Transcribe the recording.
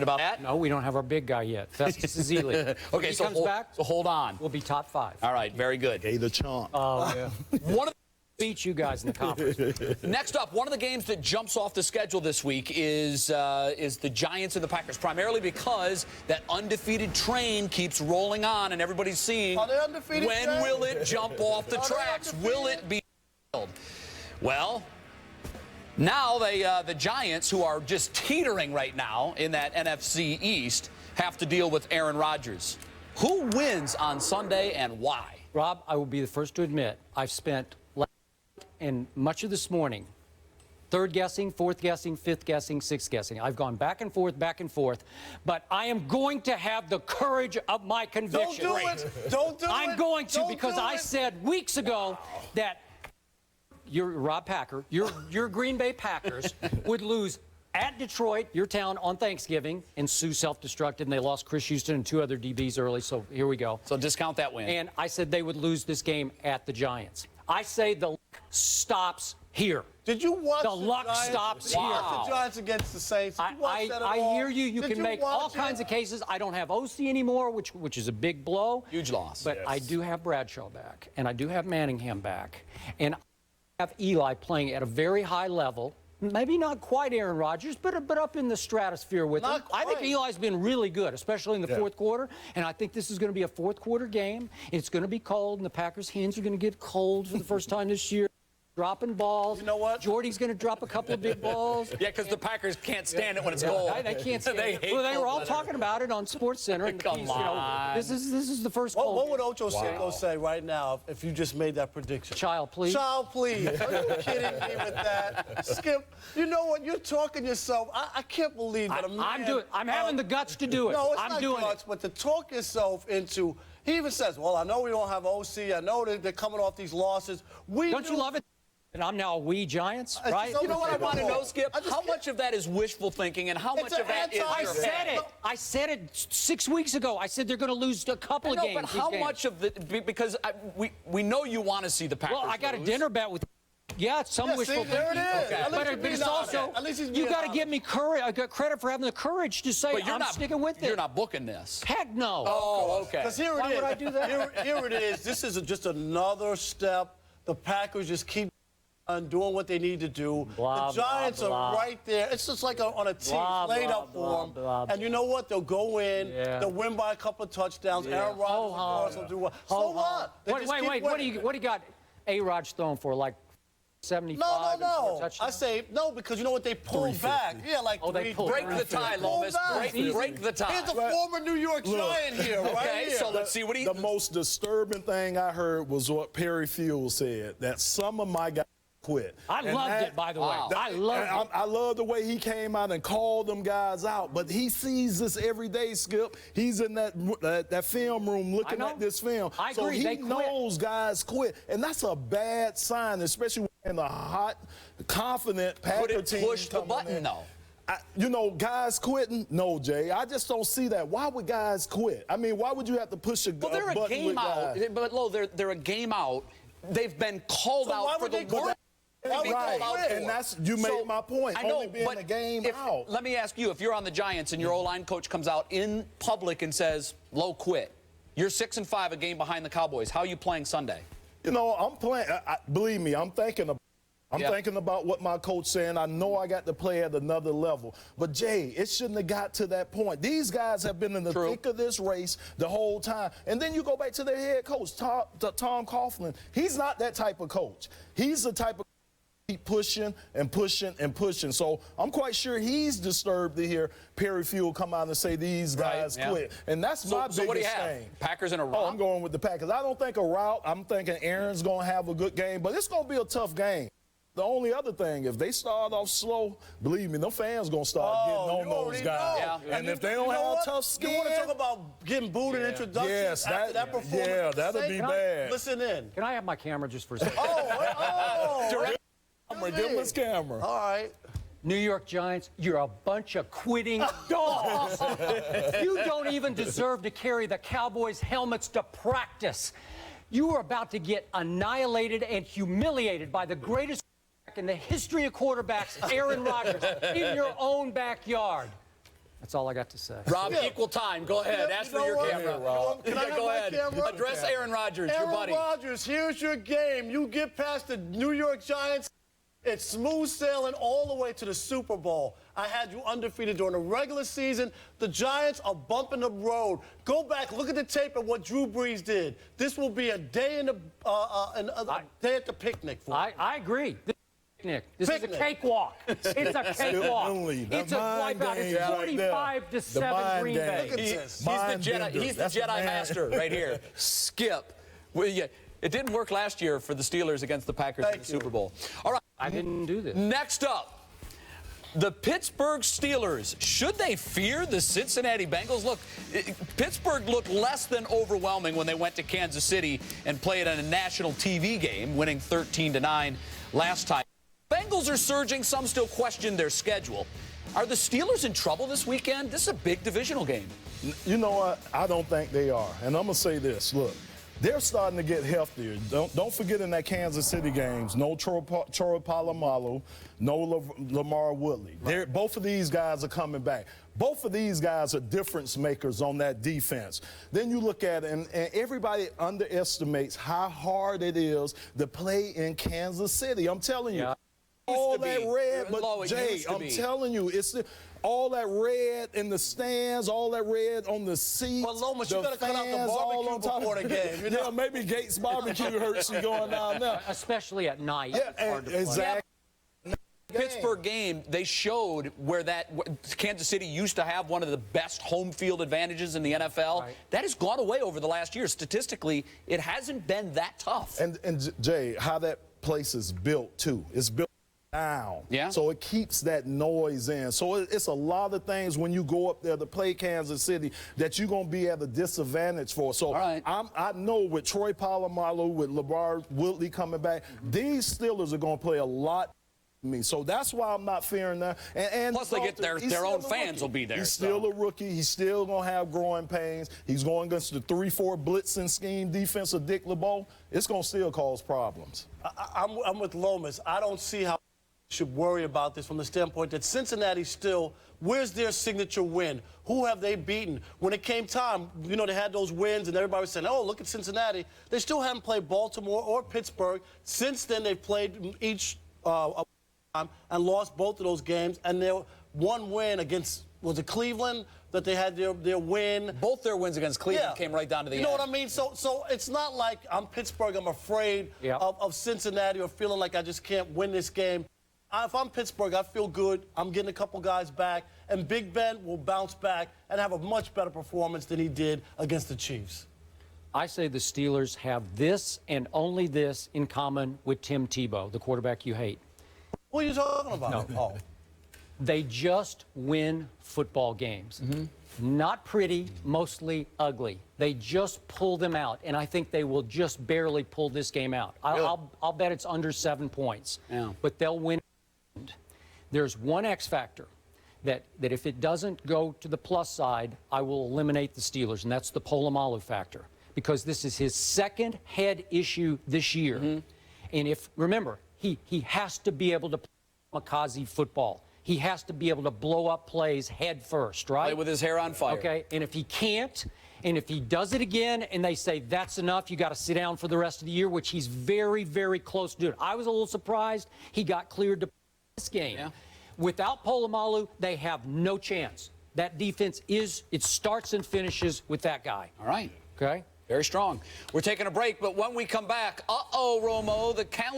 about that? No, we don't have our big guy yet. Festus Ezeli. Okay, so comes back, so hold on. we'll be top 5. All right, very good. Hey, the chomp. Oh, yeah. One of Beat you guys in the conference. Next up, one of the games that jumps off the schedule this week is the Giants and the Packers, primarily because that undefeated train keeps rolling on, and everybody's seeing when will it jump off the tracks? Will it be filled? Well, now the Giants, who are just teetering right now in that NFC East, have to deal with Aaron Rodgers. Who wins on Sunday and why? Rob, I will be the first to admit I've spent and much of this morning, third guessing, fourth guessing, fifth guessing, sixth guessing. I've gone back and forth, but I am going to have the courage of my conviction. Don't do it. Don't do it. I'm going to, because I said weeks ago that your Rob Packer, your Green Bay Packers would lose at Detroit, your town, on Thanksgiving, and Sue self-destructed, and they lost Chris Houston and 2 other DBs early, so here we go. So discount that win. And I said they would lose this game at the Giants. I say the luck stops here. Did you watch the luck Giants? stops Wow. here? The Giants against the Saints. Did you watch that at I all? hear you. You Did can make all kinds of cases. I don't have OC anymore, which is a big blow. Huge loss. But I do have Bradshaw back, and I do have Manningham back, and I have Eli playing at a very high level. Maybe not quite Aaron Rodgers, but up in the stratosphere with him. I think Eli's been really good, especially in the fourth quarter. And I think this is going to be a fourth quarter game. It's going to be cold, and the Packers' hands are going to get cold for the first time this year. Dropping balls. You know what? Jordy's going to drop a couple of big balls. Yeah, because the Packers can't stand it when it's cold. They can't stand it. hate Well, they were all cold talking about it on SportsCenter. And Come on. this is the first cold. What would Ocho Cinco say right now if you just made that prediction? Child, please. Child, please. Are you kidding me with that? Skip, you know what? You're talking yourself. I can't believe that a man... I'm having the guts to do it. No, it's I'm not doing guts, but to talk yourself into... He even says, well, I know we don't have OC. I know they're coming off these losses. Don't you love it? And I'm now a we Giants, right? You know what I want to know, Skip? How much of that is wishful thinking and how much of that is... I said it 6 weeks ago. I said they're going to lose a couple of games. But how much of the... Because we know you want to see the Packers Well, I got lose. a dinner bet with... Yeah, it's some wishful thinking. There it is. Okay. But it's also... You got to give me courage. I got credit for having the courage to say I'm sticking with it. You're not booking this. Heck no. Oh, okay. Because here it is. Why would I do that? Here it is. This is just another step. The Packers just keep doing what they need to do. Blah, the Giants blah, blah. are right there. It's just like on a team laid up for them. And you know what? They'll go in. Yeah. They'll win by a couple of touchdowns. Aaron Rodgers will do well. So what? Wait. What do you got A-Rod's throwing for? Like 75? No. I say no because you know what? They pull back. Yeah, like they pull Break the tie, Lomas. Break the tie. Here's a former New York Giant here, right Okay, here. so let's see what he... The most disturbing thing I heard was what Perry Fuel said, that some of my guys quit. I loved it, by the way. I loved it. I love the way he came out and called them guys out, but he sees this every day, Skip. He's in that film room looking at this film. I so agree. he They quit. knows guys quit, and that's a bad sign, especially in the hot, confident Packer team. Push the button, though. You know, guys quitting? No, Jay. I just don't see that. Why would guys quit? I mean, why would you have to push a button? Well, they're a game out. But, Lo, they're a game out. They've been called out for the worst. Right, and you made my point. I know, only being but a game out. Let me ask you, if you're on the Giants and your O-line coach comes out in public and says, Low, quit. You're 6-5, a game behind the Cowboys. How are you playing Sunday? You know, I'm playing. Believe me, I'm thinking about what my coach saying. I know I got to play at another level. But, Jay, it shouldn't have got to that point. These guys have been in the thick of this race the whole time. And then you go back to their head coach, Tom Coughlin. He's not that type of coach. He's the type of keep pushing and pushing and pushing. So I'm quite sure he's disturbed to hear Perry Fuel come out and say these guys quit. And that's my biggest what do you have? thing. Packers in a rout? Oh, I'm going with the Packers. I don't think a rout. I'm thinking Aaron's going to have a good game, but it's going to be a tough game. The only other thing, if they start off slow, believe me, them fans going to start getting on those guys. Yeah. And if they don't have tough skin. You want to talk about getting booed in introductions after that performance? Yeah, that'll be bad. Listen in. Can I have my camera just for a second? Give him his camera. All right. New York Giants, you're a bunch of quitting dogs. You don't even deserve to carry the Cowboys' helmets to practice. You are about to get annihilated and humiliated by the greatest in the history of quarterbacks, Aaron Rodgers, in your own backyard. That's all I got to say. Rob, equal time. Go ahead. Ask for your camera. Can I have go my ahead. camera? Address Aaron Rodgers, your buddy. Aaron Rodgers, here's your game. You get past the New York Giants. It's smooth sailing all the way to the Super Bowl. I had you undefeated during the regular season. The Giants are bumping the road. Go back, look at the tape of what Drew Brees did. This will be a day in the day at the picnic for you. I agree. This is a cakewalk. It's a cakewalk. It's a wipeout. It's 45-7 Green Bay. Look at this. He's the Jedi Master right here. Skip. Well, yeah, it didn't work last year for the Steelers against the Packers in the Super Bowl. All right. I didn't do this. Next up, the Pittsburgh Steelers. Should they fear the Cincinnati Bengals? Look, Pittsburgh looked less than overwhelming when they went to Kansas City and played in a national TV game, winning 13-9 last time. Bengals are surging. Some still question their schedule. Are the Steelers in trouble this weekend? This is a big divisional game. You know what? I don't think they are. And I'm going to say this. Look, they're starting to get healthier. Don't forget in that Kansas City games, no Troy Polamalu, no Lamar Woodley. Right. Both of these guys are coming back. Both of these guys are difference makers on that defense. Then you look at it, and everybody underestimates how hard it is to play in Kansas City. I'm telling you. Yeah. All that red, but Jay, I'm telling you, it's all that red in the stands, all that red on the seats. Well, Lomas, you got to cut out the barbecue before the game. You know? Yeah, maybe Gates barbecue hurts you going down there. Especially at night. Yeah, exactly. Pittsburgh game, they showed where Kansas City used to have one of the best home field advantages in the NFL. Right. That has gone away over the last year. Statistically, it hasn't been that tough. And Jay, how that place is built, too. It's built down. Yeah. So it keeps that noise in. So it's a lot of things when you go up there to play Kansas City that you're going to be at a disadvantage for. So I know with Troy Polamalu, with Lamar Woodley coming back, these Steelers are going to play a lot. So that's why I'm not fearing that. And plus, they get their own fans will be there. He's still a rookie. He's still going to have growing pains. He's going against the 3-4 blitzing scheme defense of Dick LeBeau. It's going to still cause problems. I'm with Lomas. I don't see how should worry about this from the standpoint that Cincinnati still, where's their signature win? Who have they beaten? When it came time, you know, they had those wins and everybody was saying, oh, look at Cincinnati. They still haven't played Baltimore or Pittsburgh. Since then, they've played each time and lost both of those games. And their one win against, was it Cleveland, that they had their win? Both their wins against Cleveland came right down to the end. You know what I mean? So it's not like I'm Pittsburgh, I'm afraid of Cincinnati or feeling like I just can't win this game. If I'm Pittsburgh, I feel good. I'm getting a couple guys back, and Big Ben will bounce back and have a much better performance than he did against the Chiefs. I say the Steelers have this and only this in common with Tim Tebow, the quarterback you hate. What are you talking about? No. Oh. They just win football games. Not pretty, mostly ugly. They just pull them out, and I think they will just barely pull this game out. I'll bet it's under 7 points, but they'll win. There's one X factor that if it doesn't go to the plus side, I will eliminate the Steelers, and that's the Polamalu factor, because this is his second head issue this year. And remember, he has to be able to play kamikaze football. He has to be able to blow up plays head first, right? Play with his hair on fire. Okay, and if he can't, and if he does it again and they say that's enough, you got to sit down for the rest of the year, which he's very, very close to doing. I was a little surprised he got cleared to play this game. Without Polamalu, they have no chance. That defense it starts and finishes with that guy. All right. Okay? Very strong. We're taking a break, but when we come back, Romo, the calendar.